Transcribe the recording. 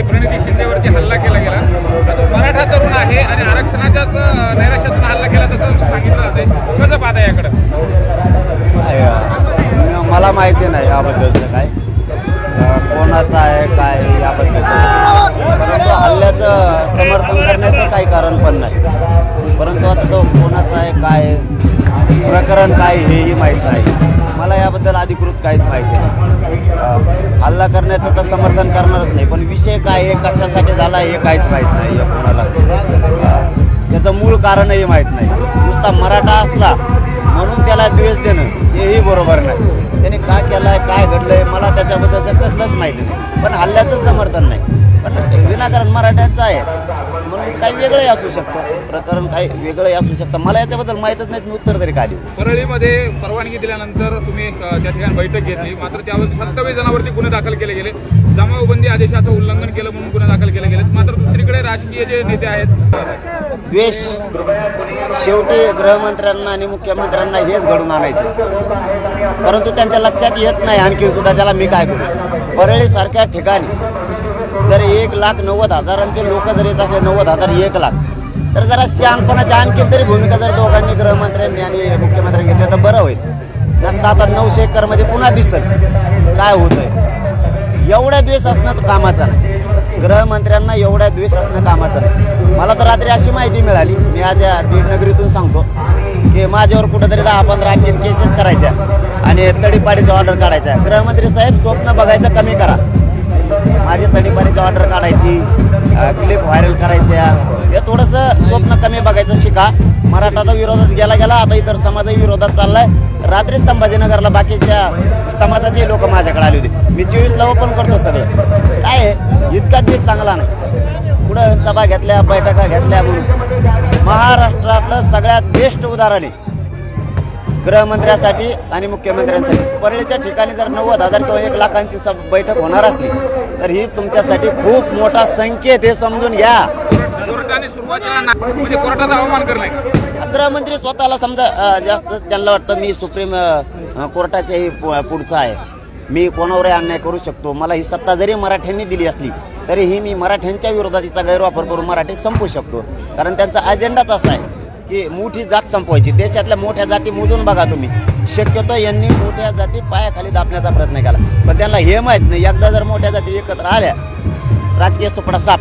मध्ये प्रणिती शिंदेवरती हल्ला केला गेला, तो मराठा तरुण आहे आणि आरक्षणाच्याच नैराश्यातून हल्ला केला तसं सांगितलं जाते. कसं पाहता याकडे? मला माहिती नाही याबद्दलचं काय कोणाचं आहे काय याबद्दल, परंतु हल्ल्याचं समर्थन करण्याचं काही कारण पण नाही. परंतु आता तो कोणाचा आहे काय प्रकरण काय हेही माहीत नाही. मला याबद्दल अधिकृत काहीच माहिती नाही. हल्ला करण्याचं तर समर्थन करणारच नाही, पण विषय काय आहे कशासाठी झाला हे काहीच माहीत नाही कोणाला. त्याचं मूळ कारणही माहीत नाही. नुसता मराठा असला म्हणून त्याला द्वेष देणं हेही बरोबर नाही. त्याने का केलं काय घडलंय मला त्याच्याबद्दलचं कसलंच माहिती नाही. पण हल्ल्याचं समर्थन नाही. पण विनाकारण मराठ्यांचं आहे म्हणून काही वेगळंही असू शकतं, प्रकरण काही वेगळंही असू शकतं. मला याच्याबद्दल माहीतच नाही, मी उत्तर तरी का देऊ. परळीमध्ये परवानगी दिल्यानंतर तुम्ही त्या ठिकाणी बैठक घेतली, मात्र त्यावर 27 जणांवरती गुन्हे दाखल केले गेले. जमावबंदी आदेशाचं उल्लंघन केलं म्हणून गुन्हे दाखल केले गेले. मात्र दुसरीकडे राजकीय जे नेते आहेत, द्वेष शेवटी गृहमंत्र्यांना आणि मुख्यमंत्र्यांना हेच घडून आणायचं, परंतु त्यांच्या लक्षात येत नाही. आणखी सुद्धा त्याला मी काय करू. परळीसारख्या ठिकाणी जर 1,90,000 लोक जर येत असले, 90,000 1 लाख, तर जरा शहाणपणाची आणखी तरी भूमिका जर दोघांनी गृहमंत्र्यांनी आणि मुख्यमंत्र्यांनी घेतली तर बरं होईल. नसतं आता 900 एकरमध्ये पुन्हा दिसेल काय होतंय. एवढ्या द्वेष असणंच कामाचं नाही. गृहमंत्र्यांना एवढ्या द्वेष असणं कामाचं नाही. मला तर रात्री अशी माहिती मिळाली, मी आज या बीड नगरीतून सांगतो की माझ्यावर कुठंतरी 10-15 आणखी केसेस करायच्या आणि तडीपाडीचा ऑर्डर काढायचा. गृहमंत्री साहेब स्वप्न बघायचं कमी करा. माझी तडीपाडीची ऑर्डर काढायची, क्लिप व्हायरल करायच्या, हे थोडंसं स्वप्न कमी बघायचं शिका. मराठाचा विरोधात गेला आता इतर समाजाच्या विरोधात चाललाय. रात्री संभाजीनगरला बाकीच्या समाजाचे लोक माझ्याकडे आले होते. मी 24ला ओपन करतो सगळं. काय आहे इतका दिवस चांगला नाही. पुढं सभा घेतल्या बैठका घेतल्या म्हणून महाराष्ट्रातलं सगळ्यात बेस्ट उदाहरण आहे गृहमंत्र्यासाठी आणि मुख्यमंत्र्यांसाठी. परळीच्या ठिकाणी जर 90,000 किंवा 1 लाखांची बैठक होणार असली तर ही तुमच्यासाठी खूप मोठा संकेत हे समजून घ्या. कोर्टाने सुरुवातीला म्हणजे कोर्टाचा अवमान करलाय. गृहमंत्री स्वतःला समजा जास्त त्यांना वाटतं मी सुप्रीम कोर्टाच्याही पुढचा आहे, मी कोणावरही अन्याय करू शकतो. मला ही सत्ता जरी मराठ्यांनी दिली असली तरीही मी मराठ्यांच्या विरोधात तिचा गैरवापर करून मराठी संपवू शकतो. कारण त्यांचा अजेंडाच असा आहे की मोठी जात संपवायची. देशातल्या मोठ्या जाती मोजून बघा तुम्ही. शक्यतो यांनी मोठ्या जाती पायाखाली दाबण्याचा प्रयत्न केला, पण त्यांना हे माहीत नाही एकदा जर मोठ्या जाती एकत्र आल्या राजकीय सुपडा साप